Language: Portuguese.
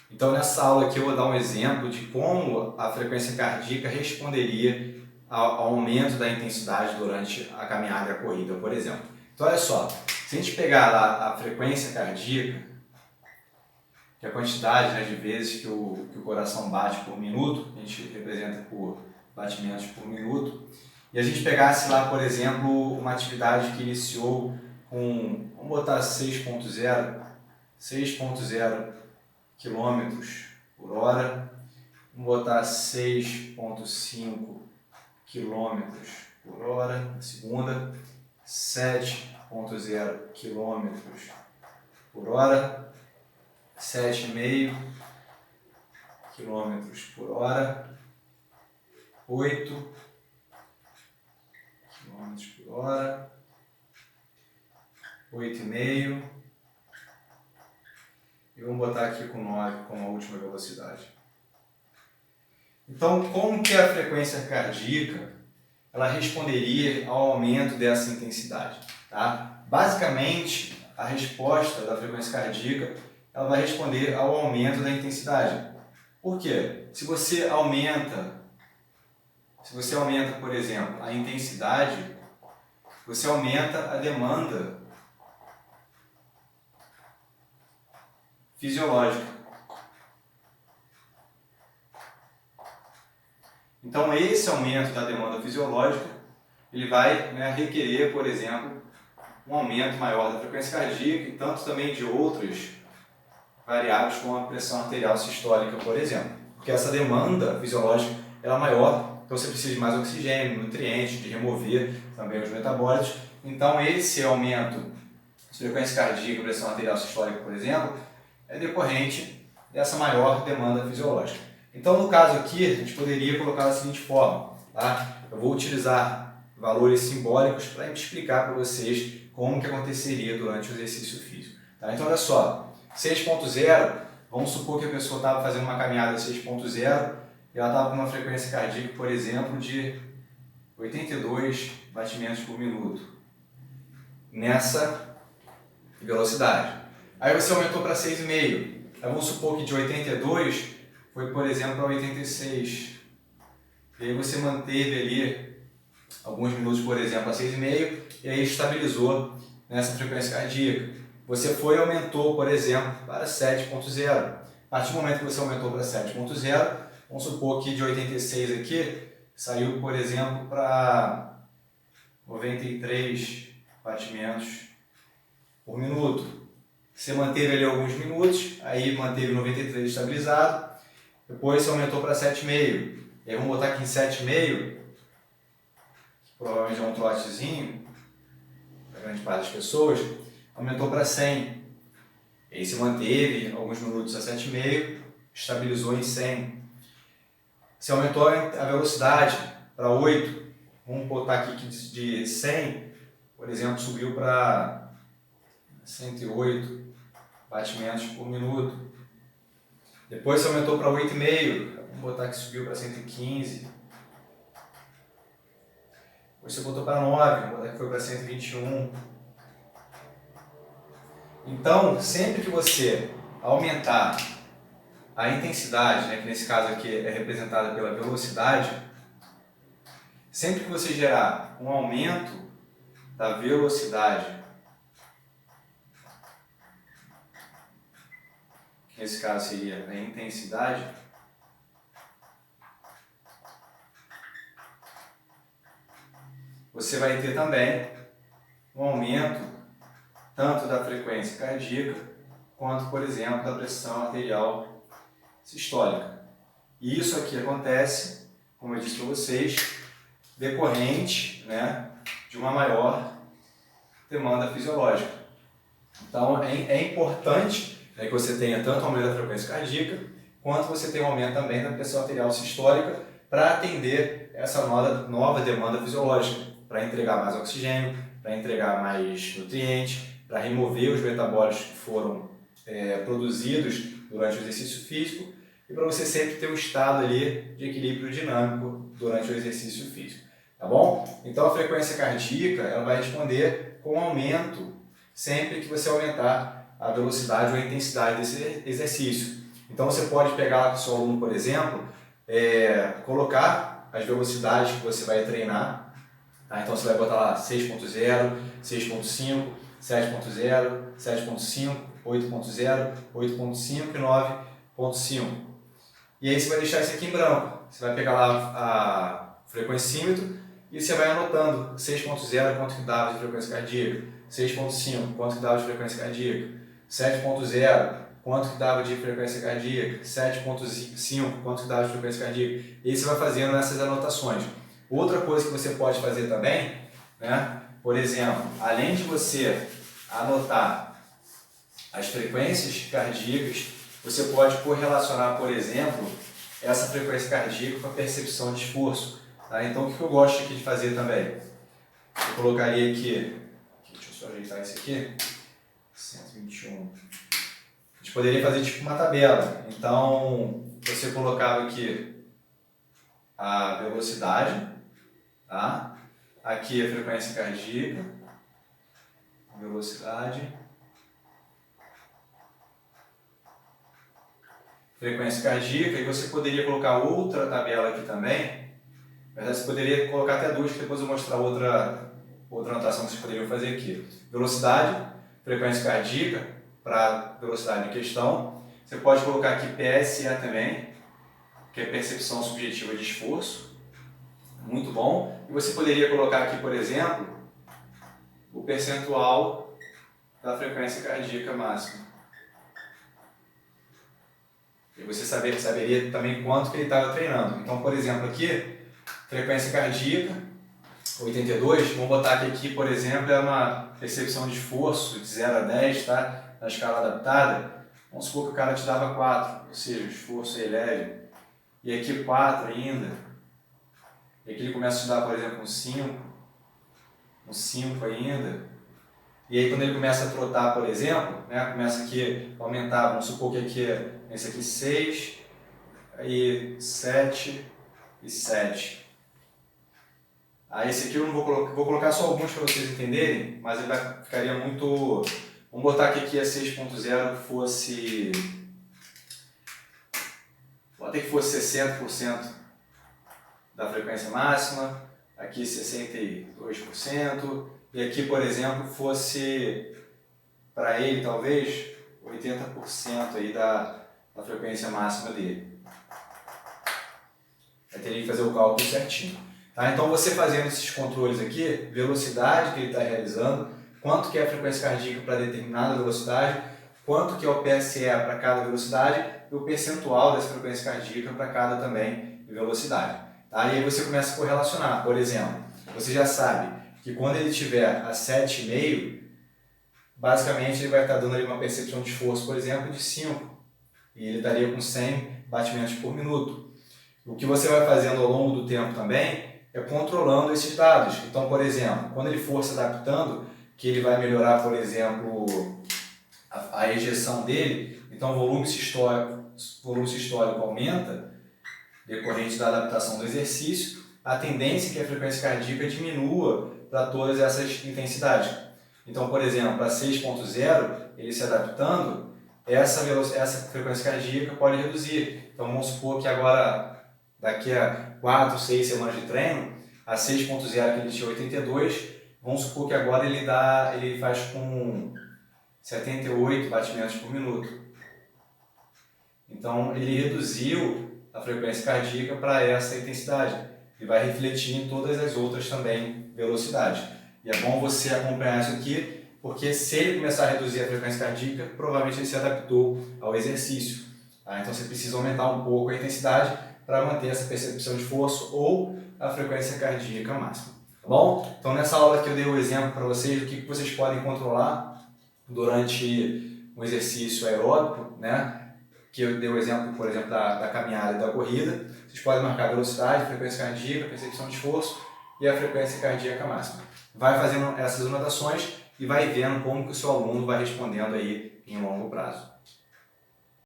Então, nessa aula aqui eu vou dar um exemplo de como a frequência cardíaca responderia ao aumento da intensidade durante a caminhada e a corrida, por exemplo. Então, olha só, se a gente pegar lá a frequência cardíaca, que é a quantidade, né, de vezes que o coração bate por minuto, a gente representa por batimentos por minuto, e a gente pegasse lá, por exemplo, uma atividade que iniciou com, vamos botar 6.0 quilômetros por hora, vamos botar 6.5 quilômetros por hora, na segunda, 7.0 quilômetros por hora, 7,5 quilômetros por hora, 8 quilômetros por hora, 8,5 e vamos botar aqui com 9 como a última velocidade. Então, como que a frequência cardíaca ela responderia ao aumento dessa intensidade? Tá? Basicamente, a resposta da frequência cardíaca ela vai responder ao aumento da intensidade. Por quê? Se você aumenta, por exemplo, a intensidade, você aumenta a demanda fisiológica. Então, esse aumento da demanda fisiológica, ele vai requerer, por exemplo, um aumento maior da frequência cardíaca e tanto também de outras variáveis como a pressão arterial sistólica, por exemplo. Porque essa demanda fisiológica ela é maior, então você precisa de mais oxigênio, nutrientes, de remover também os metabólitos. Então, esse aumento de frequência cardíaca e pressão arterial sistólica, por exemplo, é decorrente dessa maior demanda fisiológica. Então, no caso aqui, a gente poderia colocar da seguinte forma, tá? Eu vou utilizar valores simbólicos para explicar para vocês como que aconteceria durante o exercício físico. Tá? Então, olha só, 6.0, vamos supor que a pessoa estava fazendo uma caminhada 6.0 e ela estava com uma frequência cardíaca, por exemplo, de 82 batimentos por minuto, nessa velocidade. Aí você aumentou para 6,5. Aí vamos supor que de 82 foi, por exemplo, para 86. E aí você manteve ali alguns minutos, por exemplo, a 6,5 e aí estabilizou nessa frequência cardíaca. Você foi e aumentou, por exemplo, para 7.0. A partir do momento que você aumentou para 7.0, vamos supor que de 86 aqui saiu, por exemplo, para 93 batimentos por minuto. Você manteve ali alguns minutos, aí manteve 93 estabilizado, depois você aumentou para 7,5. E aí vamos botar aqui em 7,5, que provavelmente é um trotezinho, para grande parte das pessoas, aumentou para 100. E aí você manteve alguns minutos a 7,5, estabilizou em 100. Você aumentou a velocidade para 8, vamos botar aqui que de 100, por exemplo, subiu para 108 batimentos por minuto. Depois você aumentou para 8,5, vamos botar que subiu para 115. Depois você botou para 9, vamos botar que foi para 121. Então, sempre que você aumentar a intensidade, que nesse caso aqui é representada pela velocidade, sempre que você gerar um aumento da velocidade, nesse caso seria a intensidade, você vai ter também um aumento tanto da frequência cardíaca quanto, por exemplo, da pressão arterial sistólica. E isso aqui acontece, como eu disse para vocês, decorrente de uma maior demanda fisiológica. Então, é importante que você tenha tanto aumento da frequência cardíaca, quanto você tenha um aumento também da pressão arterial sistólica para atender essa nova demanda fisiológica, para entregar mais oxigênio, para entregar mais nutrientes, para remover os metabólitos que foram produzidos durante o exercício físico e para você sempre ter um estado ali de equilíbrio dinâmico durante o exercício físico. Tá bom? Então a frequência cardíaca ela vai responder com aumento sempre que você aumentar a velocidade ou a intensidade desse exercício. Então você pode pegar lá com o seu aluno, por exemplo, colocar as velocidades que você vai treinar. Tá? Então você vai botar lá 6.0, 6.5, 7.0, 7.5, 8.0, 8.5 e 9.5. E aí você vai deixar isso aqui em branco. Você vai pegar lá a frequencímetro e você vai anotando 6.0 quanto que dava de frequência cardíaca, 6.5 quanto que dava de frequência cardíaca, 7.0 quanto que dava de frequência cardíaca, 7.5 quanto que dava de frequência cardíaca. E aí você vai fazendo essas anotações. Outra coisa que você pode fazer também, né? Por exemplo, além de você anotar as frequências cardíacas, você pode correlacionar, por exemplo, essa frequência cardíaca com a percepção de esforço. Tá? Então, o que eu gosto aqui de fazer também? Eu colocaria aqui, deixa eu só ajeitar isso aqui, 121. A gente poderia fazer tipo uma tabela. Então, você colocava aqui a velocidade, tá? Aqui a frequência cardíaca, velocidade, frequência cardíaca, e você poderia colocar outra tabela aqui também. Na verdade, você poderia colocar até duas, que depois eu vou mostrar outra anotação que vocês poderiam fazer aqui. Velocidade, frequência cardíaca, para a velocidade em questão. Você pode colocar aqui PSE também, que é percepção subjetiva de esforço. Muito bom. E você poderia colocar aqui, por exemplo, o percentual da frequência cardíaca máxima. E você saberia também quanto que ele estava treinando. Então, por exemplo, aqui, frequência cardíaca, 82, vamos botar que aqui, por exemplo, é uma percepção de esforço de 0 a 10, tá? Na escala adaptada. Vamos supor que o cara te dava 4, ou seja, o esforço é leve. E aqui 4 ainda. E aqui ele começa a te dar, por exemplo, um 5 ainda. E aí quando ele começa a trotar, por exemplo, né, começa aqui a aumentar, vamos supor que aqui, esse aqui 6, aí 7 e 7. Aí esse aqui eu não vou colocar só alguns para vocês entenderem, mas ele ficaria muito... Vamos botar que aqui a 6.0 fosse... Vou ter que fosse 60% da frequência máxima, aqui 62%, e aqui, por exemplo, fosse para ele talvez 80% aí da frequência máxima dele. Aí teria que fazer o cálculo certinho. Tá? Então você fazendo esses controles aqui, velocidade que ele está realizando, quanto que é a frequência cardíaca para determinada velocidade, quanto que é o PSE para cada velocidade e o percentual dessa frequência cardíaca para cada também velocidade. Tá? E aí você começa a correlacionar. Por exemplo, você já sabe que quando ele estiver a 7,5, basicamente ele vai estar dando ali uma percepção de esforço, por exemplo, de 5. E ele estaria com 100 batimentos por minuto. O que você vai fazendo ao longo do tempo também é controlando esses dados. Então, por exemplo, quando ele for se adaptando, que ele vai melhorar, por exemplo, a ejeção dele, então o volume sistólico aumenta, decorrente da adaptação do exercício, a tendência é que a frequência cardíaca diminua para todas essas intensidades. Então, por exemplo, para 6.0, ele se adaptando, essa frequência cardíaca pode reduzir. Então, vamos supor que agora, daqui a 4, 6 semanas de treino, a 6.0 que ele tinha 82, vamos supor que agora ele faz com 78 batimentos por minuto. Então, ele reduziu a frequência cardíaca para essa intensidade e vai refletir em todas as outras também velocidades. E é bom você acompanhar isso aqui, porque se ele começar a reduzir a frequência cardíaca, provavelmente ele se adaptou ao exercício. Tá? Então você precisa aumentar um pouco a intensidade para manter essa percepção de esforço ou a frequência cardíaca máxima. Tá bom? Então nessa aula aqui eu dei o exemplo para vocês do que vocês podem controlar durante um exercício aeróbico, né? Que eu dei o exemplo, por exemplo, da caminhada e da corrida. Vocês podem marcar a velocidade, frequência cardíaca, percepção de esforço e a frequência cardíaca máxima. Vai fazendo essas anotações e vai vendo como que o seu aluno vai respondendo aí em longo prazo.